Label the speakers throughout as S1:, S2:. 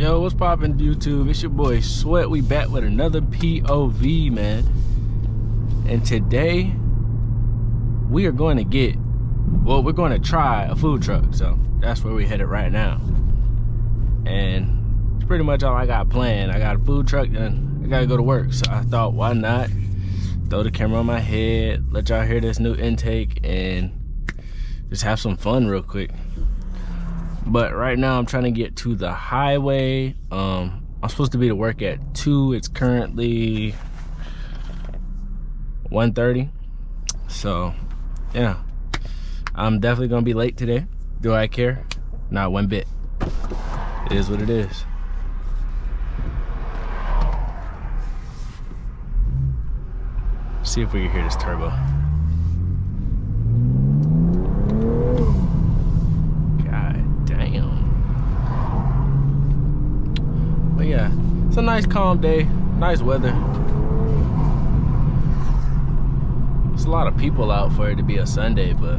S1: Yo, what's poppin' YouTube? It's your boy Sweat. We back with another POV, man. And today we are going to we're going to try a food truck. So that's where we headed right now. And it's pretty much all I got planned. I got a food truck and I gotta go to work. So I thought, why not throw the camera on my head, let y'all hear this new intake, and just have some fun real quick. But right now I'm trying to get to the highway. I'm supposed to be to work at 2. It's currently 1:30. So yeah, I'm definitely gonna be late today. Do I care? Not one bit. It is what it is. See if we can hear this turbo. But yeah, it's a nice calm day, nice weather. There's a lot of people out for it to be a Sunday, but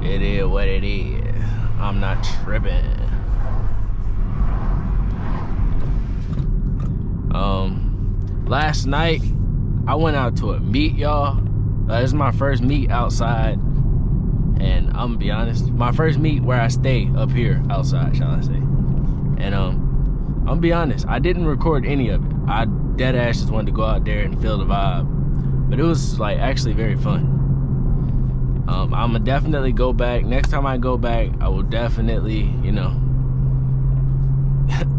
S1: it is what it is. I'm not tripping. Last night I went out to a meet, y'all. This is my first meet outside, and I'm gonna be honest, my first meet where I stay up here outside, shall I say. And I'm gonna be honest, I didn't record any of it. I dead ass just wanted to go out there and feel the vibe. But it was like actually very fun. I'm gonna definitely go back. Next time I go back, I will definitely, you know,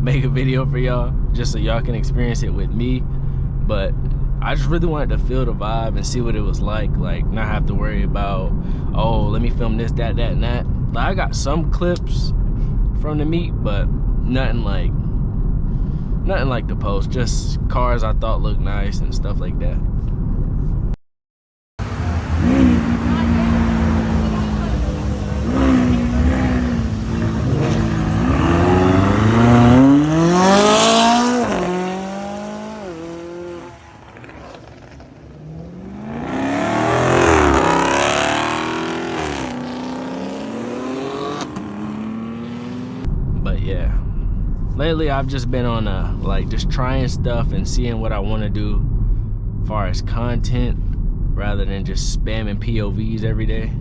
S1: make a video for y'all just so y'all can experience it with me. But I just really wanted to feel the vibe and see what it was like not have to worry about, oh, let me film this, that, and that. Like, I got some clips from the meet, but nothing like the post, just cars I thought looked nice and stuff like that. But yeah, lately I've just been on just trying stuff and seeing what I want to do as far as content, rather than just spamming POVs every day.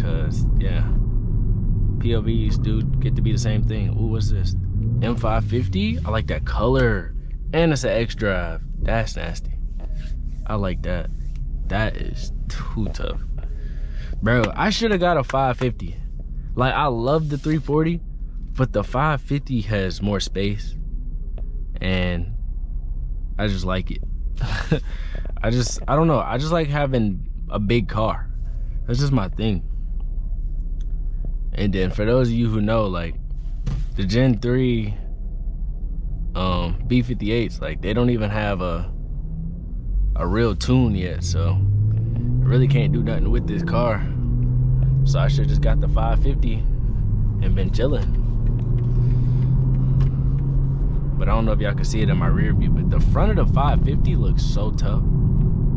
S1: Cause yeah, POVs do get to be the same thing. Ooh, what's this? M550? I like that color, and it's an X drive. That's nasty. I like that. That is too tough, bro. I should have got a 550. Like, I love the 340, but the 550 has more space, and I just like it. I don't know, I just like having a big car. That's just my thing. And then for those of you who know, like, the Gen 3 B58s, like, they don't even have a real tune yet, so I really can't do nothing with this car. So I should just got the 550 and been chilling. But I don't know if y'all can see it in my rear view, but the front of the 550 looks so tough.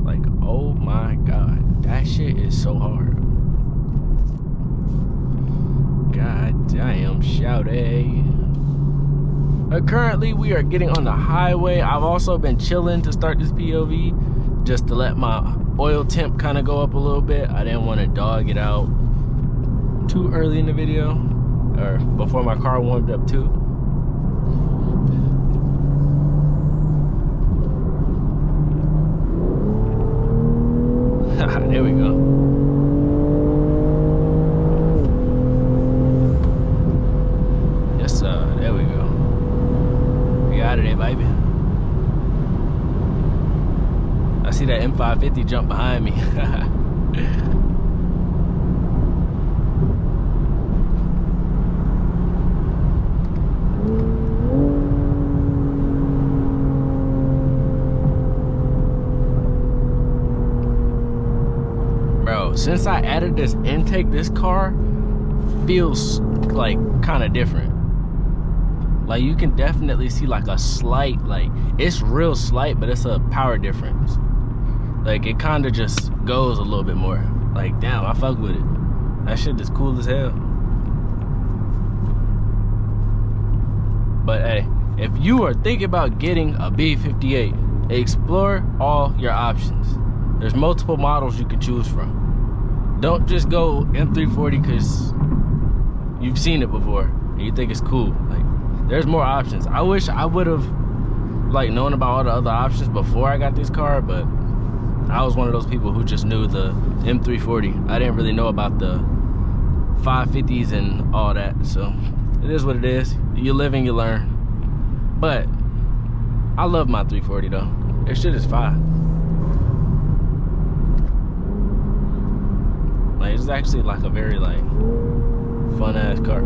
S1: Like, oh my God, that shit is so hard. God damn, shouty. But currently we are getting on the highway. I've also been chilling to start this POV, just to let my oil temp kind of go up a little bit. I didn't want to dog it out too early in the video, or before my car warmed up too. There we go. Yes, sir. There we go. We out of there, baby. I see that M550 jump behind me. Since I added this intake, this car feels like kind of different. Like, you can definitely see like a slight, like, it's real slight, but it's a power difference. Like, it kind of just goes a little bit more. Like, damn, I fuck with it. That shit is cool as hell. But hey, if you are thinking about getting a B58, explore all your options. There's multiple models you can choose from. Don't just go M340 because you've seen it before and you think it's cool. Like, there's more options. I wish I would have like known about all the other options before I got this car, but I was one of those people who just knew the M340. I didn't really know about the 550s and all that. So it is what it is. You live and you learn. But I love my 340 though. This shit is fire. Like, it's actually like a very like fun ass car.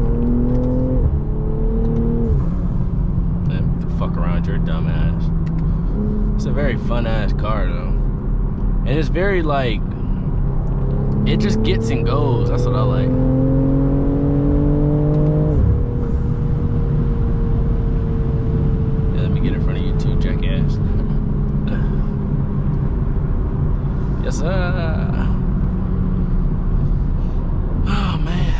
S1: Man, the fuck around your dumb ass. It's a very fun ass car though. And it's very like, it just gets and goes. That's what I like. Yeah, let me get in front of you too, jackass. Yes, sir. Oh, man.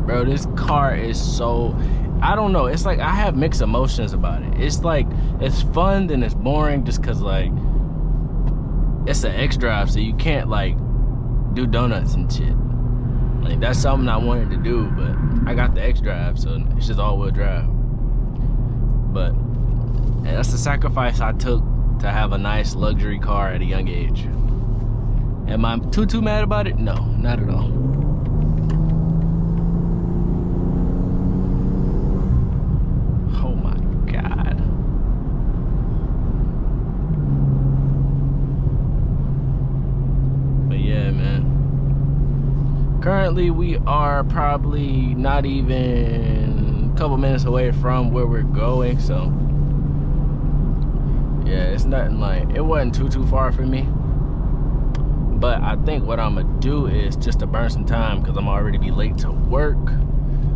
S1: Bro, this car is so, I don't know, it's like I have mixed emotions about it. It's like, it's fun, then it's boring, just cause like it's an X drive, so you can't like do donuts and shit. Like, that's something I wanted to do, but I got the X drive, so it's just all-wheel drive. But and that's the sacrifice I took to have a nice luxury car at a young age. Am I too mad about it? No, not at all. Currently, we are probably not even a couple minutes away from where we're going, so yeah, it's nothing like, it wasn't too far for me. But I think what I'm gonna do is, just to burn some time, because I'm already be late to work,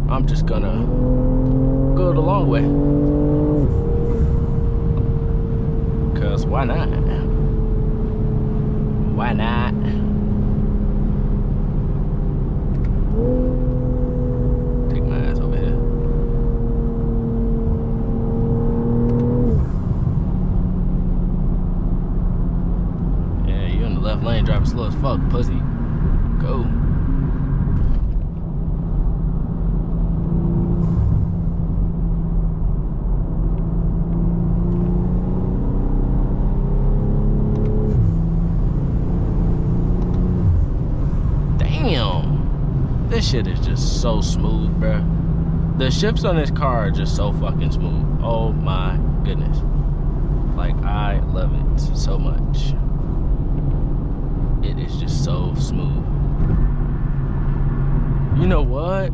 S1: I'm just gonna go the long way. Because why not? Why not? Take my ass over here. Yeah, you in the left lane driving slow as fuck, pussy. Go. This shit is just so smooth, bruh. The shifts on this car are just so fucking smooth. Oh my goodness. Like, I love it so much. It is just so smooth. You know what?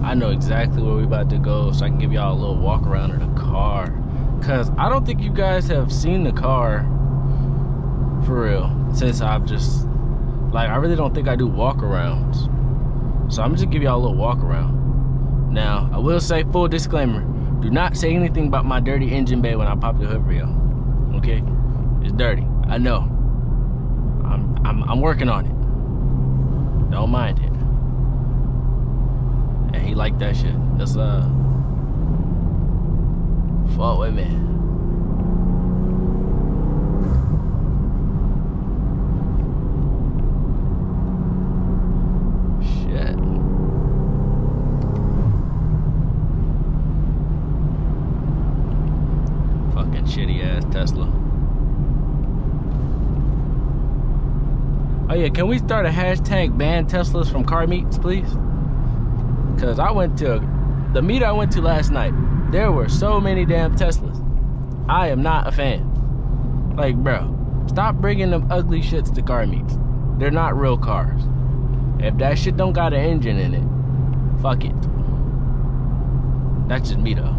S1: I know exactly where we about to go, so I can give y'all a little walk around of the car. Cause I don't think you guys have seen the car for real, since I've just, like, I really don't think I do walk-arounds. So I'm just gonna give y'all a little walk-around. Now, I will say, full disclaimer, do not say anything about my dirty engine bay when I pop the hood for y'all. Okay? It's dirty. I know. I'm working on it. Don't mind it. And he liked that shit. Just fuck with me. Shitty ass Tesla. Oh yeah, can we start a hashtag ban Teslas from car meets, please? Cause I went to the meet I went to last night. There were so many damn Teslas. I am not a fan. Like, bro, stop bringing them ugly shits to car meets. They're not real cars. If that shit don't got an engine in it, fuck it. That's just me though.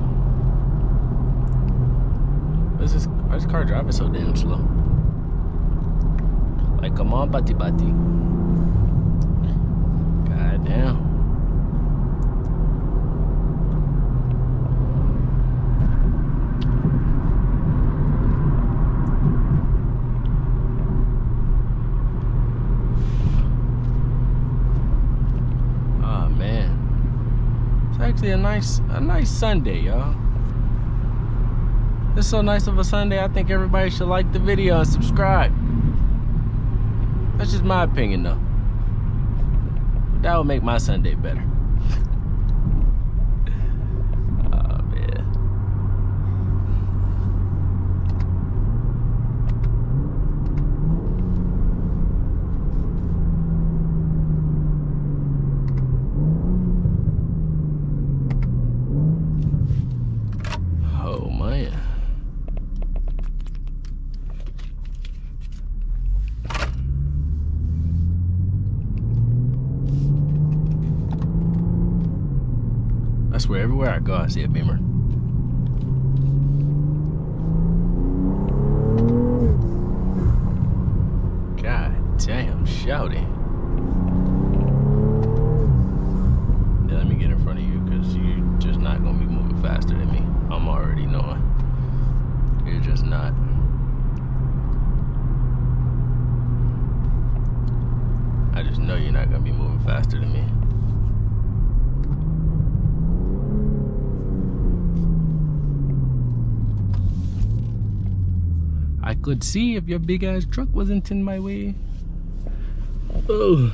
S1: Why is this car driving so damn slow? Like, come on, bati bati. God damn. Oh man, it's actually a nice Sunday, y'all. It's so nice of a Sunday. I think everybody should like the video and subscribe. That's just my opinion though. That would make my Sunday better. Oh man. Oh man. I swear, everywhere I go, I see a Beamer. God damn, shouting. Yeah, let me get in front of you because you're just not going to be moving faster than me. I'm already knowing. You're just not. I just know you're not going to be moving faster than me. I could see if your big ass truck wasn't in my way. Oh,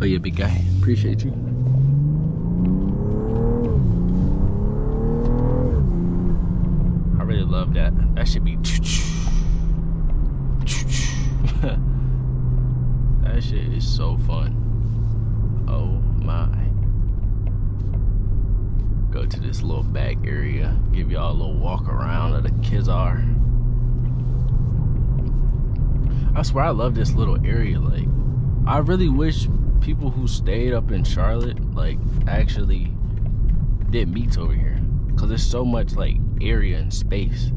S1: yeah, big guy. Appreciate you. I really love that. That should be. That shit is so fun. Oh my. Go to this little back area. Give y'all a little walk around of the Kizar. I swear I love this little area. Like, I really wish people who stayed up in Charlotte like actually did meets over here, because there's so much like area and space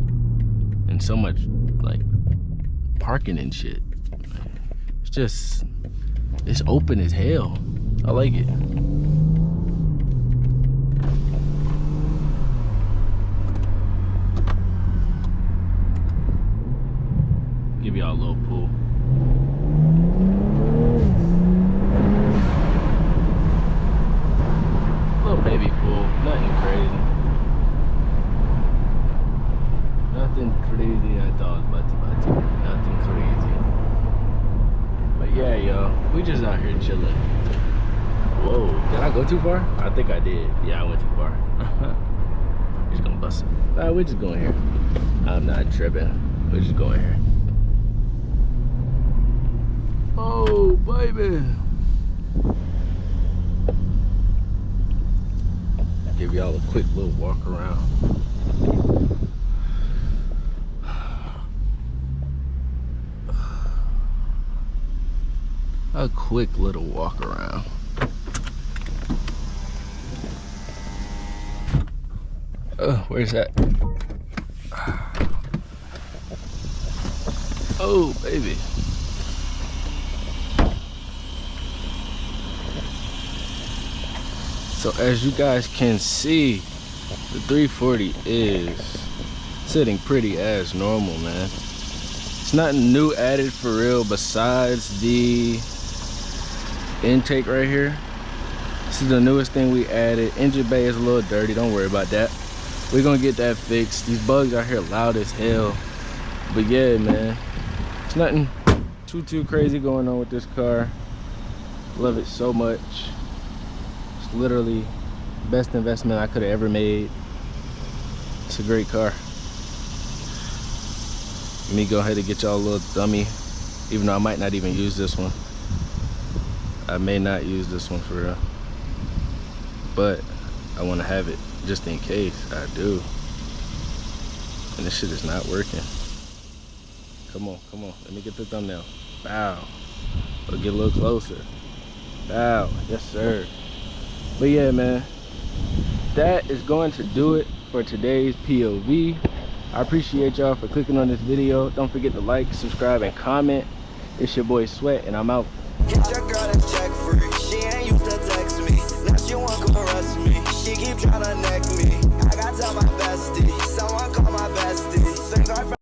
S1: and so much like parking and shit. It's just, it's open as hell. I like it. Give y'all a little pool. Little baby pool, nothing crazy. Nothing crazy. I thought it was about nothing crazy. But yeah, yo, we just out here chilling. Whoa, did I go too far? I think I did. Yeah, I went too far. We're just gonna bust it. Nah, we're just going here. I'm not tripping. We're just going here. Oh, baby. Give y'all a quick little walk around. A quick little walk around. Where's that? Oh, baby. So as you guys can see, the 340 is sitting pretty as normal, man. It's nothing new added for real besides the intake right here. This is the newest thing we added. Engine bay is a little dirty, don't worry about that. We're gonna get that fixed. These bugs out here loud as hell. But yeah, man, it's nothing too crazy going on with this car. Love it so much. It's literally the best investment I could have ever made. It's a great car. Let me go ahead and get y'all a little dummy, even though I might not even use this one. I may not use this one for real, but I want to have it just in case I do. And this shit is not working. Come on, let me get the thumbnail. Bow. We'll get a little closer. Bow. Yes, sir. But yeah, man, that is going to do it for today's POV. I appreciate y'all for clicking on this video. Don't forget to like, subscribe, and comment. It's your boy Sweat, and I'm out.
S2: Get your girl a check free. She ain't used to text me. Now she want to arrest me. She keep trying to neck me. I gotta tell my bestie. Someone call my bestie.